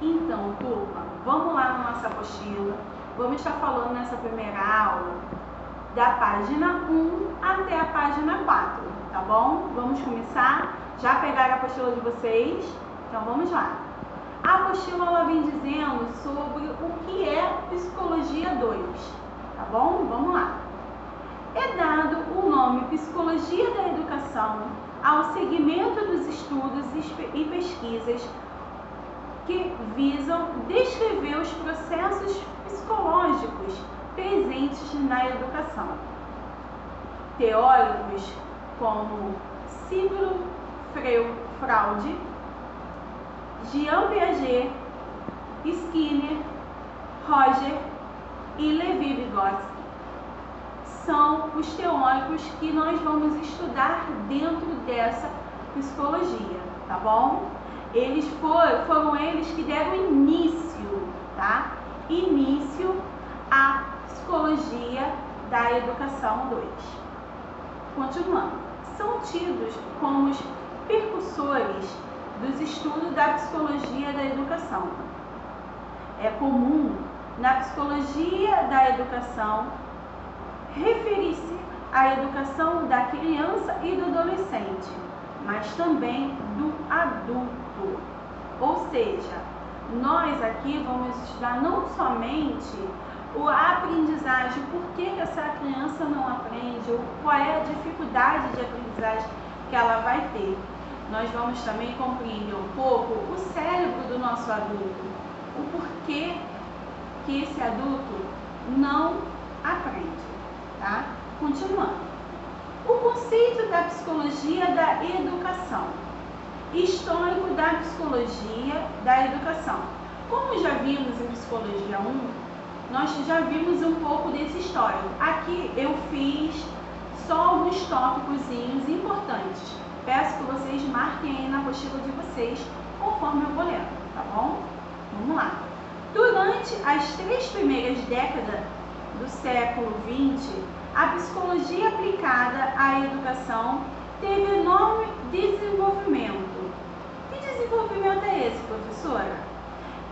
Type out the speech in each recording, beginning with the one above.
Então, turma, vamos lá na nossa apostila. Vamos estar falando nessa primeira aula da página 1 até a página 4, tá bom? Vamos começar? Já pegaram a apostila de vocês? Então vamos lá. A apostila ela vem dizendo sobre o que é Psicologia 2, tá bom? Vamos lá. É dado o nome Psicologia da Educação ao segmento dos estudos e pesquisas que visam descrever os processos psicológicos presentes na educação. Teóricos como Sigmund Freud, Jean Piaget, Skinner, Roger e Levi-Vygotsky são os teóricos que nós vamos estudar dentro dessa psicologia, tá bom? Foram eles que deram início, tá? Início à psicologia da educação 2. Continuando, são tidos como os precursores dos estudos da psicologia da educação. É comum na psicologia da educação referir-se à educação da criança e do adolescente, mas também do adulto. Ou seja, nós aqui vamos estudar não somente a aprendizagem, por que essa criança não aprende, ou qual é a dificuldade de aprendizagem que ela vai ter. Nós vamos também compreender um pouco o cérebro do nosso adulto, o porquê que esse adulto não aprende, tá? Continuando. O conceito da psicologia da educação. Histórico da psicologia da educação. Como já vimos em Psicologia 1, nós já vimos um pouco desse histórico. Aqui eu fiz só alguns tópicos importantes. Peço que vocês marquem aí na apostila de vocês, conforme eu vou lendo, tá bom? Vamos lá. Durante as 3 primeiras décadas do século XX, a psicologia aplicada à educação teve enorme desenvolvimento. Que desenvolvimento é esse, professora?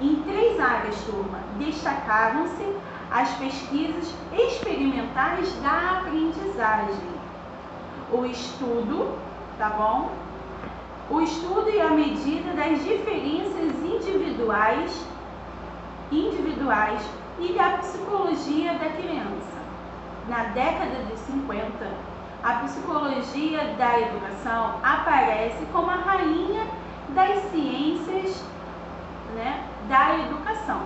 Em 3 áreas, turma, destacaram-se as pesquisas experimentais da aprendizagem. O estudo, tá bom? O estudo e a medida das diferenças individuais e da psicologia da criança. Na década de 50, a psicologia da educação aparece como a rainha das ciências, né, da educação.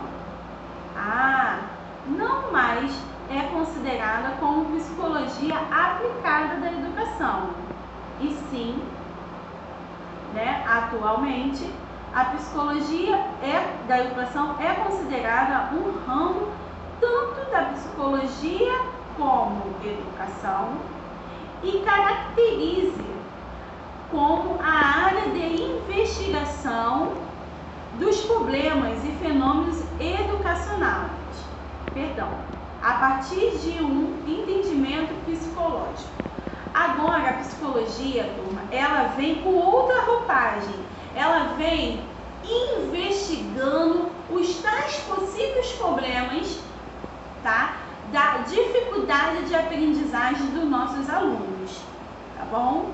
Não mais é considerada como psicologia aplicada da educação, e sim, né, atualmente, a psicologia da educação é considerada um ramo tanto da psicologia como educação e caracteriza como a área de investigação dos problemas e fenômenos educacionais, a partir de um entendimento psicológico. Agora, a psicologia, turma, ela vem com outra roupagem, ela vem investigando os tais possíveis problemas, tá? Da dificuldade de aprendizagem dos nossos alunos, tá bom?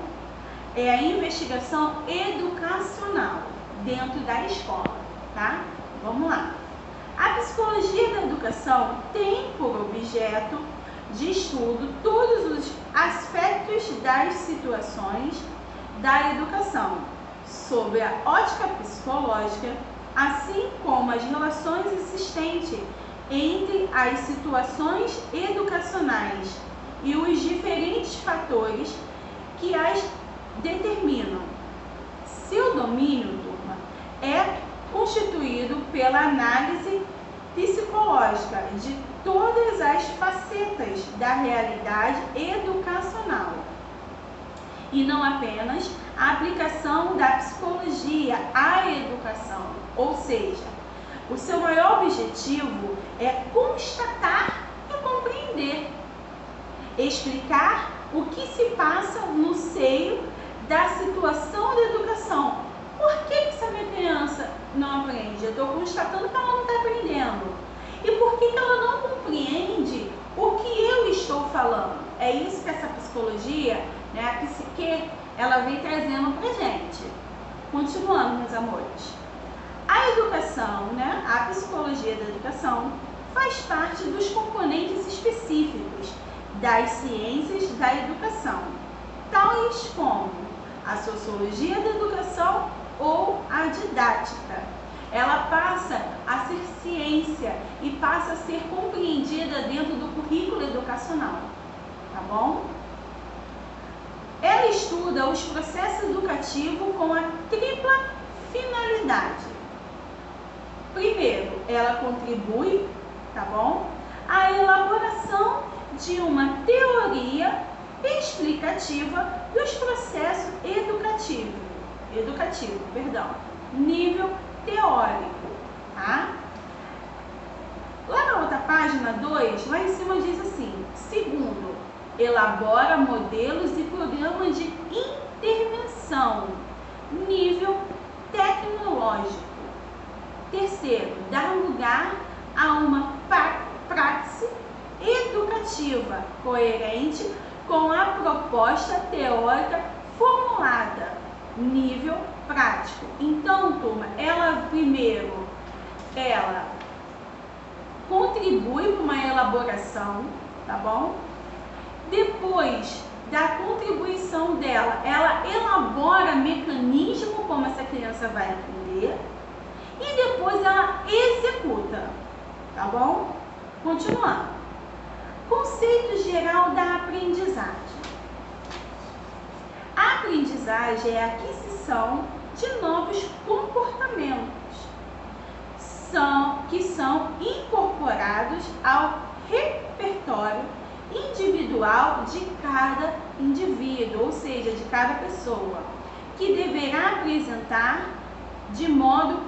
É a investigação educacional dentro da escola, tá? Vamos lá. A psicologia da educação tem por objeto de estudo todos os aspectos das situações da educação, sob a ótica psicológica, assim como as relações existentes entre as situações educacionais e os diferentes fatores que as determinam. Seu domínio, turma, é constituído pela análise psicológica de todas as facetas da realidade educacional e não apenas a aplicação da psicologia à educação, ou seja, o seu maior objetivo é constatar e compreender, explicar o que se passa no seio da situação da educação. Por que essa criança não aprende? Eu estou constatando que ela não está aprendendo. E por que ela não compreende o que eu estou falando? É isso que essa psicologia, né, a psique, ela vem trazendo pra gente. Continuando, meus amores. A educação, né, a psicologia da educação, faz parte dos componentes específicos das ciências da educação, tais como a sociologia da educação ou a didática. Ela passa a ser ciência e passa a ser compreendida dentro do currículo educacional, tá bom? Ela estuda os processos educativos com a tripla finalidade. Primeiro, ela contribui, tá bom, à elaboração de uma teoria explicativa dos processos educativos, nível teórico, tá? Lá na outra página 2, lá em cima diz assim: segundo, elabora modelos e programas de intervenção, nível tecnológico. Terceiro, dar lugar a uma praxe educativa coerente com a proposta teórica formulada, nível prático. Então, turma, ela primeiro, ela contribui para uma elaboração, tá bom? Depois da contribuição dela, ela elabora mecanismo como essa criança vai aprender e depois ela executa, tá bom? Continuando. Conceito geral da aprendizagem. A aprendizagem é a aquisição de novos comportamentos que são incorporados ao repertório individual de cada indivíduo, ou seja, de cada pessoa, que deverá apresentar de modo,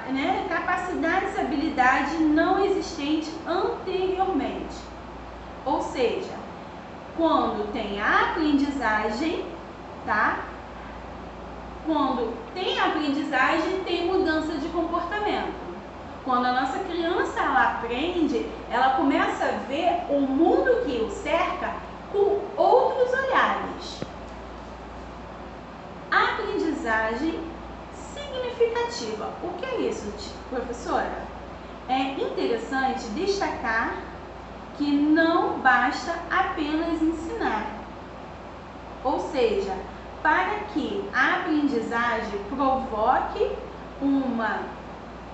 né, capacidades e habilidades não existentes anteriormente. Ou seja, quando tem a aprendizagem, tá? Quando tem aprendizagem, tem mudança de comportamento. Quando a nossa criança ela aprende, ela começa a ver o mundo que o cerca com outros olhares. A aprendizagem significativa. O que é isso, professora? É interessante destacar que não basta apenas ensinar. Ou seja, para que a aprendizagem provoque uma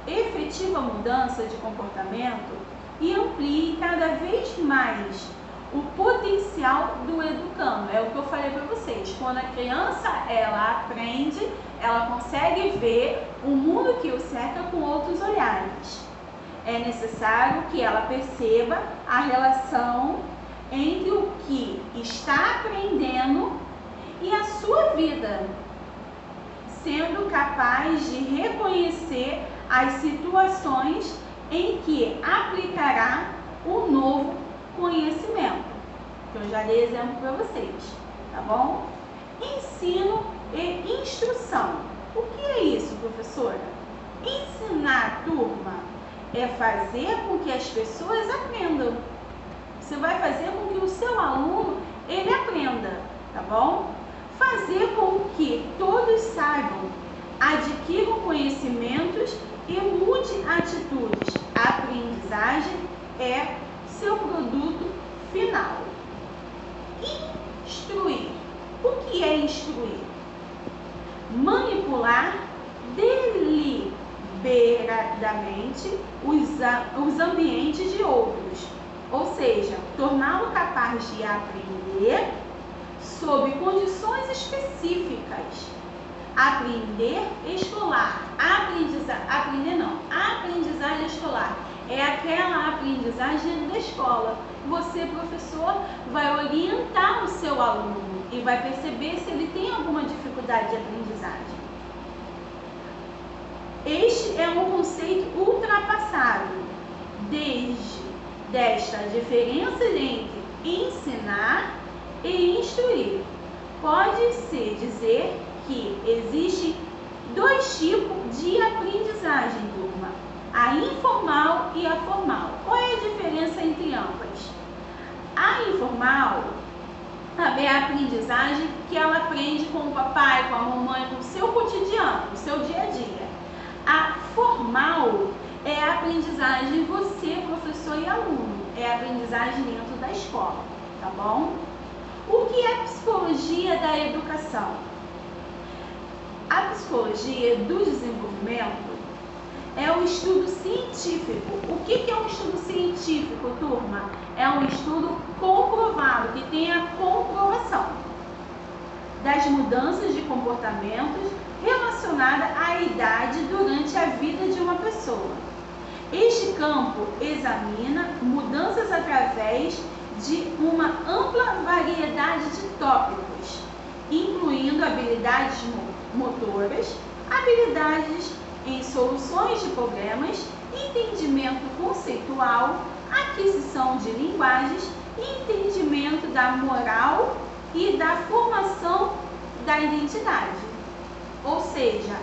efetiva mudança de comportamento e amplie cada vez mais o potencial do educando. É o que eu falei para vocês. Quando a criança ela aprende, ela consegue ver o mundo que o cerca com outros olhares. É necessário que ela perceba a relação entre o que está aprendendo e a sua vida, sendo capaz de reconhecer as situações em que aplicará o novo conhecimento, que eu já dei exemplo para vocês, tá bom? Ensino e instrução. O que é isso, professora? Ensinar, turma, é fazer com que as pessoas aprendam. Você vai fazer com que o seu aluno, ele aprenda, tá bom? Fazer com que todos saibam, adquiram conhecimentos e mude atitudes. A aprendizagem é seu produto final. Instruir. O que é instruir? Manipular deliberadamente os ambientes de outros, ou seja, torná-lo capaz de aprender sob condições específicas. Aprender escolar. Aprendizagem escolar é aquela aprendizagem da escola. Você, professor, vai orientar o seu aluno e vai perceber se ele tem alguma dificuldade de aprendizagem. Este é um conceito ultrapassado desta diferença entre ensinar e instruir. Pode-se dizer que existem dois tipos de aprendizagem, turma: a informal e a formal. Qual é a diferença entre ambas? A informal é a aprendizagem que ela aprende com o papai, com a mamãe, com o seu cotidiano, o seu dia a dia. A formal é a aprendizagem você, professor e aluno. É a aprendizagem dentro da escola, tá bom? O que é psicologia da educação? A psicologia do desenvolvimento é um estudo científico. O que é um estudo científico, turma? É um estudo comprovado, que tem a comprovação das mudanças de comportamentos relacionadas à idade durante a vida de uma pessoa. Este campo examina mudanças através de uma ampla variedade de tópicos, incluindo habilidades motoras, habilidades em soluções de problemas, entendimento conceitual, aquisição de linguagens e entendimento da moral e da formação da identidade. Ou seja,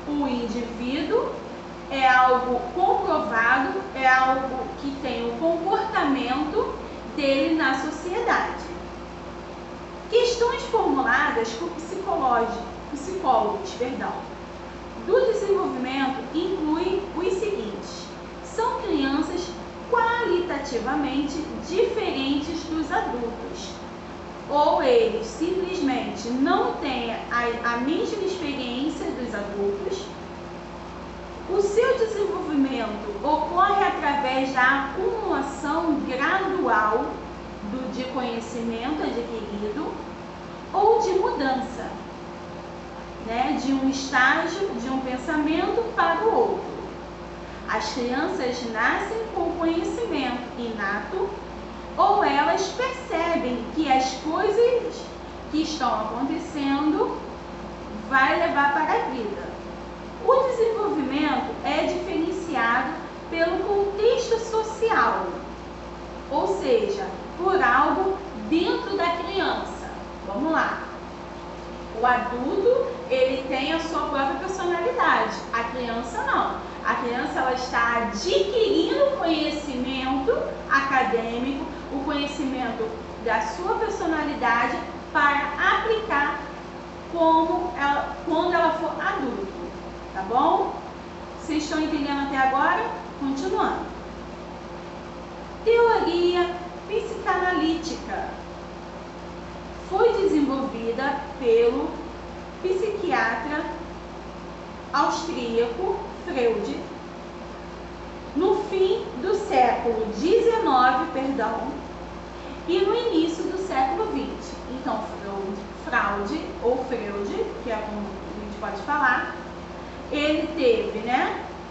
o indivíduo é algo comprovado, é algo que tem o comportamento dele na sociedade. Questões formuladas por psicólogos, do desenvolvimento incluem os seguintes: são crianças qualitativamente diferentes dos adultos, ou eles simplesmente não têm a mesma experiência dos adultos. O seu desenvolvimento ocorre através da acumulação gradual de conhecimento adquirido ou de mudança, de um estágio, de um pensamento para o outro. As crianças nascem com conhecimento inato ou elas percebem que as coisas que estão acontecendo vai levar para a vida. O desenvolvimento é diferenciado pelo contexto social, ou seja, por algo dentro da criança. Vamos lá. O adulto, ele tem a sua própria personalidade. A criança não. A criança, ela está adquirindo conhecimento acadêmico, o conhecimento da sua personalidade para aplicar quando ela for adulto. Tá bom? Vocês estão entendendo até agora? Continuando. Teoria psicanalítica foi desenvolvida pelo psiquiatra austríaco Freud no fim do século XIX, e no início do século XX. Então, Freud, que é como a gente pode falar, ele teve,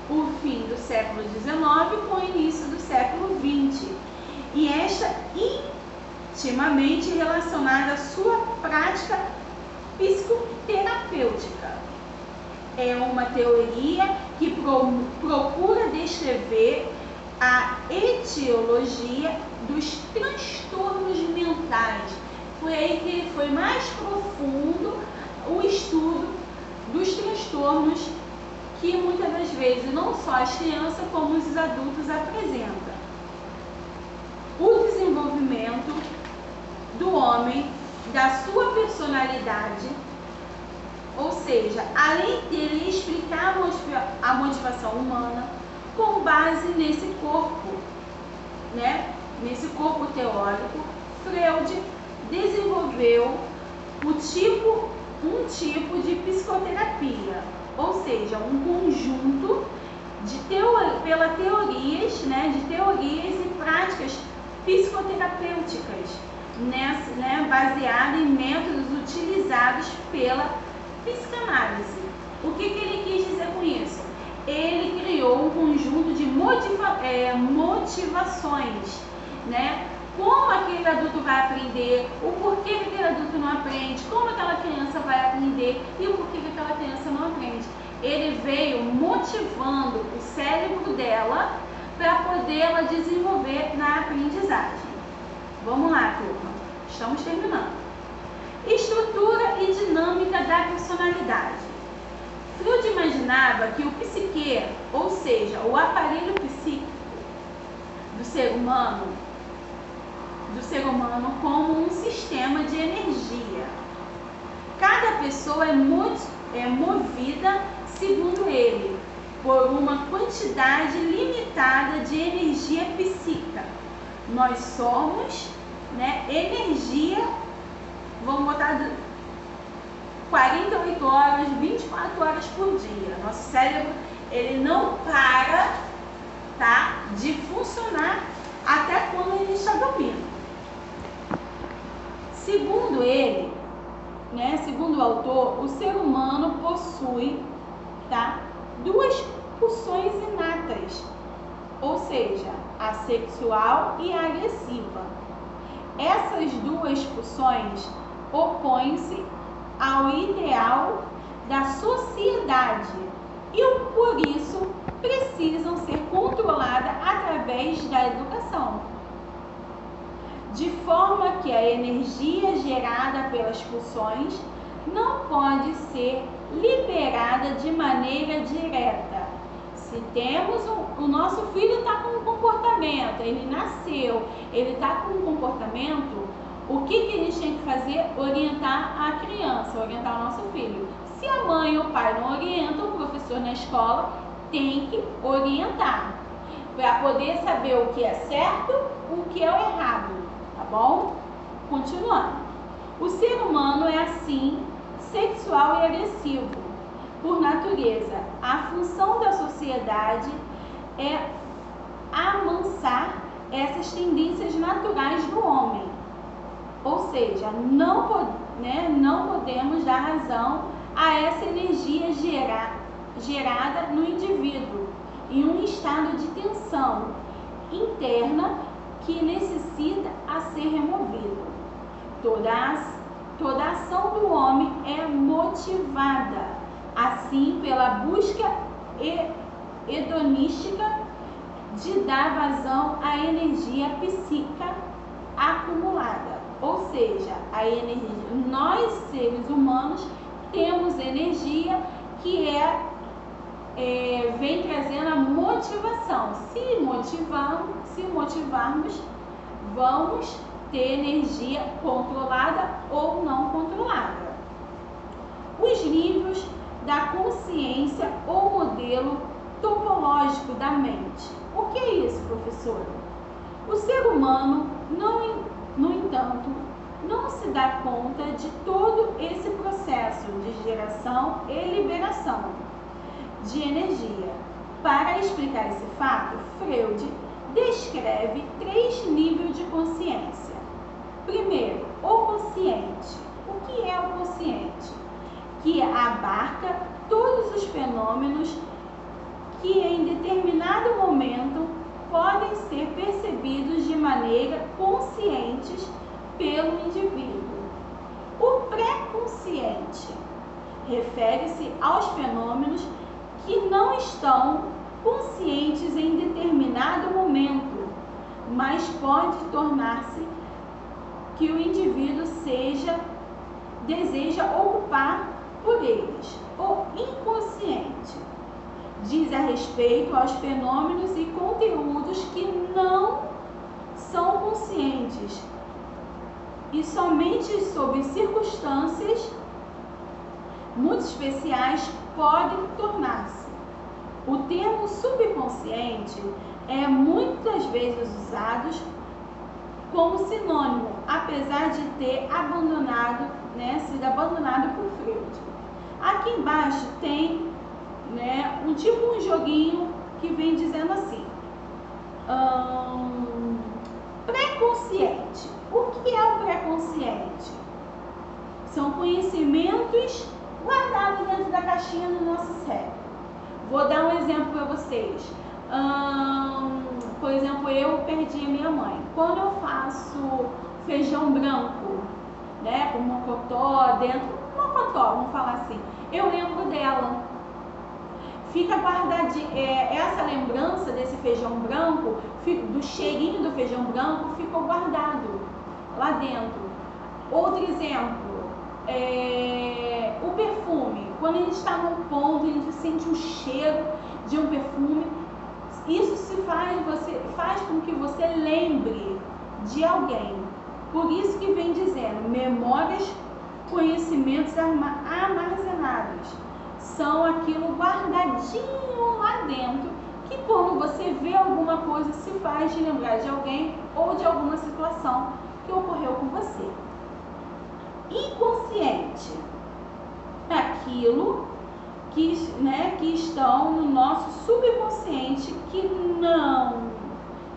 o fim do século XIX com o início do século XX. E esta intimamente relacionada à sua prática psicoterapêutica. É uma teoria que procura descrever a etiologia dos transtornos mentais. Foi aí que foi mais profundo o estudo dos transtornos que muitas das vezes não só as crianças como os adultos apresentam. O desenvolvimento do homem, da sua personalidade, ou seja, além dele explicar a motivação humana com base nesse corpo, nesse corpo teórico, Freud desenvolveu um tipo de psicoterapia, ou seja, um conjunto de teorias e práticas psicoterapêuticas, baseada em métodos utilizados pela psicanálise. O que ele quis dizer com isso? Ele criou um conjunto de motivações, como aquele adulto vai aprender, o porquê que aquele adulto não aprende, como aquela criança vai aprender e o porquê que aquela criança não aprende. Ele veio motivando o cérebro dela para poder ela desenvolver na aprendizagem. Vamos lá, turma. Estamos terminando. Estrutura e dinâmica da personalidade. Freud imaginava que o psique, ou seja, o aparelho psíquico do ser humano como um sistema de energia. Cada pessoa é movida, segundo ele, por uma quantidade limitada de energia psíquica. Nós somos, energia, vamos botar 48 horas, 24 horas por dia. Nosso cérebro, ele não para, tá, de funcionar até quando ele está dormindo. Segundo ele, segundo o autor, o ser humano possui, tá, duas pulsões inatas, ou seja, a sexual e a agressiva. Essas duas pulsões opõem-se ao ideal da sociedade e por isso precisam ser controladas através da educação, de forma que a energia gerada pelas pulsões não pode ser liberada de maneira direta. Se temos o nosso filho está com um comportamento, ele nasceu, ele está com um comportamento, o que a gente tem que fazer? Orientar a criança, orientar o nosso filho. Se a mãe ou o pai não orientam, o professor na escola tem que orientar, para poder saber o que é certo, o que é o errado, tá bom? Continuando. O ser humano é assim, sexual e agressivo, por natureza. A função da sociedade é amansar essas tendências naturais do homem. Ou seja, não podemos dar razão a essa energia gerada no indivíduo em um estado de tensão interna que necessita a ser removido. Toda a ação do homem é motivada, assim, pela busca hedonística de dar vazão à energia psíquica acumulada. Ou seja, a energia, nós seres humanos temos energia que vem trazendo a motivação. Se motivarmos, vamos ter energia controlada ou não controlada. Os níveis da consciência ou modelo topológico da mente. O que é isso, professora? O ser humano, no entanto, não se dá conta de todo esse processo de geração e liberação de energia. Para explicar esse fato, Freud descreve 3 níveis de consciência. Primeiro, o consciente. O que é o consciente? Que abarca todos os fenômenos que em determinado momento podem ser percebidos de maneira consciente pelo indivíduo. O pré-consciente refere-se aos fenômenos que não estão conscientes em determinado momento, mas pode tornar-se que o indivíduo deseja ocupar por eles. O inconsciente diz a respeito aos fenômenos e conteúdos que não são conscientes e somente sob circunstâncias muito especiais podem tornar-se. O termo subconsciente é muitas vezes usado como sinônimo, apesar de ter sido abandonado por Freud. Aqui embaixo tem um joguinho que vem dizendo assim: pré-consciente. O que é o pré-consciente? São conhecimentos guardados dentro da caixinha do nosso cérebro. Vou dar um exemplo para vocês. Por exemplo, eu perdi a minha mãe. Quando eu faço feijão branco, com mocotó vamos falar assim, eu lembro dela. Fica guardadinho, essa lembrança desse feijão branco, do cheirinho do feijão branco, ficou guardado lá dentro. Outro exemplo, o perfume. quando a gente está num ponto, a gente sente um cheiro de um perfume, isso faz com que você lembre de alguém. Por isso que vem dizendo, memórias, conhecimentos armazenados. São aquilo guardadinho lá dentro, que quando você vê alguma coisa, se faz de lembrar de alguém ou de alguma situação que ocorreu com você. Inconsciente é aquilo que estão no nosso subconsciente que não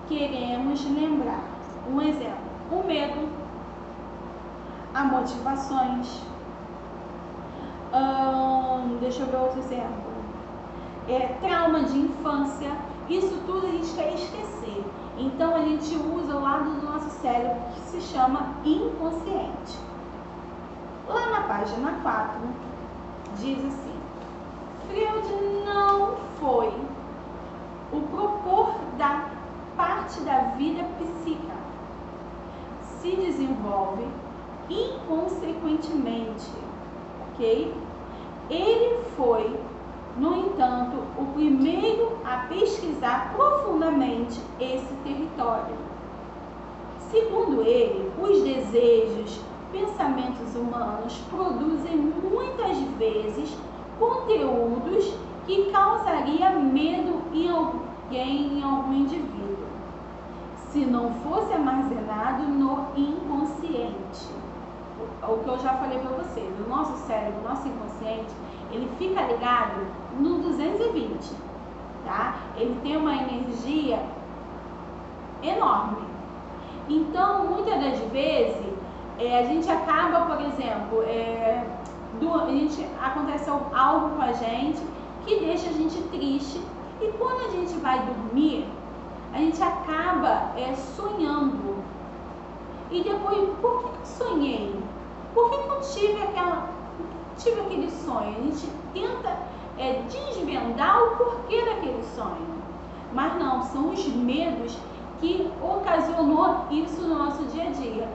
queremos lembrar. Um exemplo, o medo, as motivações, deixa eu ver outro exemplo, trauma de infância, isso tudo a gente quer esquecer. Então a gente usa o lado do nosso cérebro que se chama inconsciente. Lá na página 4, diz assim: Freud não foi o propor da parte da vida psíquica. Se desenvolve inconsequentemente, ok? Ele foi, no entanto, o primeiro a pesquisar profundamente esse território. Segundo ele, os desejos, pensamentos humanos produzem muitas vezes conteúdos que causaria medo em alguém, em algum indivíduo, se não fosse armazenado no inconsciente. O que eu já falei para vocês, o nosso cérebro, o nosso inconsciente, ele fica ligado no 220, tá? Ele tem uma energia enorme. Então, muitas das vezes, a gente acaba, por exemplo, acontece algo com a gente que deixa a gente triste, e quando a gente vai dormir, a gente acaba sonhando. E depois, por que eu sonhei? Por que eu tive aquele sonho? A gente tenta desvendar o porquê daquele sonho. Mas não, são os medos que ocasionou isso no nosso dia a dia.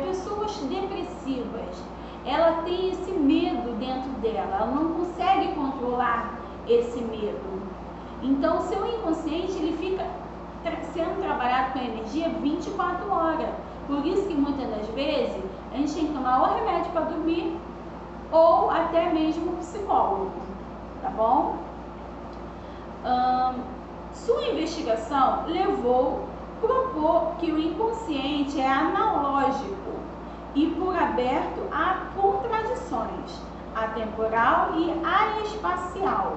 Pessoas depressivas, ela tem esse medo dentro dela, ela não consegue controlar esse medo. Então o seu inconsciente, ele fica sendo trabalhado com a energia 24 horas. Por isso que muitas das vezes a gente tem que tomar ou remédio para dormir ou até mesmo psicólogo, tá bom? Sua investigação levou a propor que o inconsciente é analógico e por aberto a contradições, atemporal e aespacial,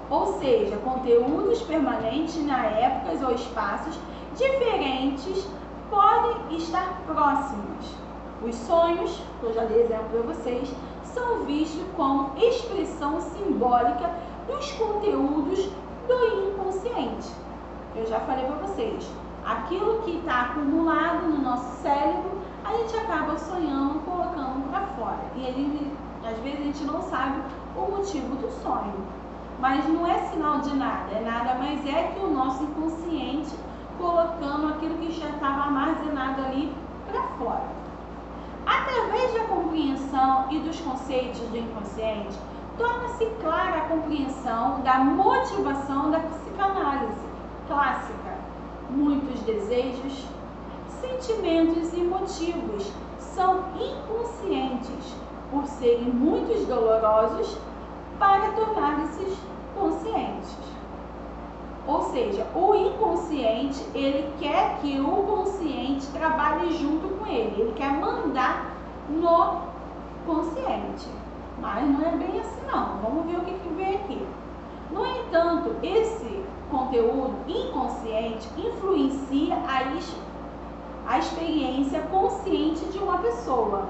ou seja, conteúdos permanentes na épocas ou espaços diferentes podem estar próximos. Os sonhos, que eu já dei exemplo para vocês, são vistos como expressão simbólica dos conteúdos do inconsciente. Eu já falei para vocês, aquilo que está acumulado no nosso cérebro, a gente acaba sonhando, colocando para fora. E às vezes a gente não sabe o motivo do sonho. Mas não é sinal de nada, nada mais é que o nosso inconsciente colocando aquilo que já estava armazenado ali para fora. Através da compreensão e dos conceitos do inconsciente, torna-se clara a compreensão da motivação da psicanálise clássica. Muitos desejos, sentimentos e motivos são inconscientes por serem muito dolorosos para tornar-se conscientes. Ou seja, o inconsciente, ele quer que o consciente trabalhe junto com ele, ele quer mandar no consciente. Mas não é bem assim não, vamos ver o que vem aqui. No entanto, esse conteúdo inconsciente influencia a experiência consciente de uma pessoa.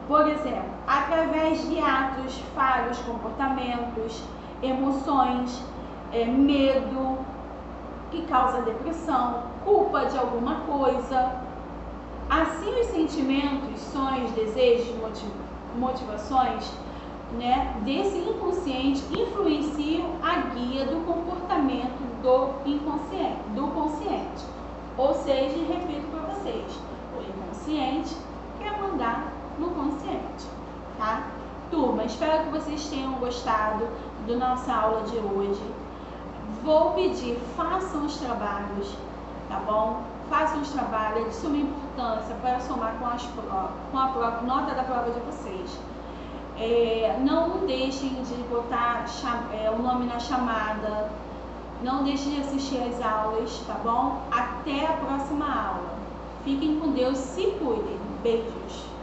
Por exemplo, através de atos, falhos, comportamentos, emoções, medo, que causa depressão, culpa de alguma coisa. Assim, os sentimentos, sonhos, desejos, motivações, desse inconsciente influenciam a guia do comportamento do consciente. Ou seja, repito para vocês, o inconsciente quer mandar no consciente, tá? Turma, espero que vocês tenham gostado da nossa aula de hoje. Vou pedir, façam os trabalhos, tá bom? Façam os trabalhos, é de suma importância para somar com a nota da prova de vocês. Não deixem de botar o nome na chamada, não deixem de assistir às aulas, tá bom? Até a próxima aula. Fiquem com Deus, se cuidem. Beijos.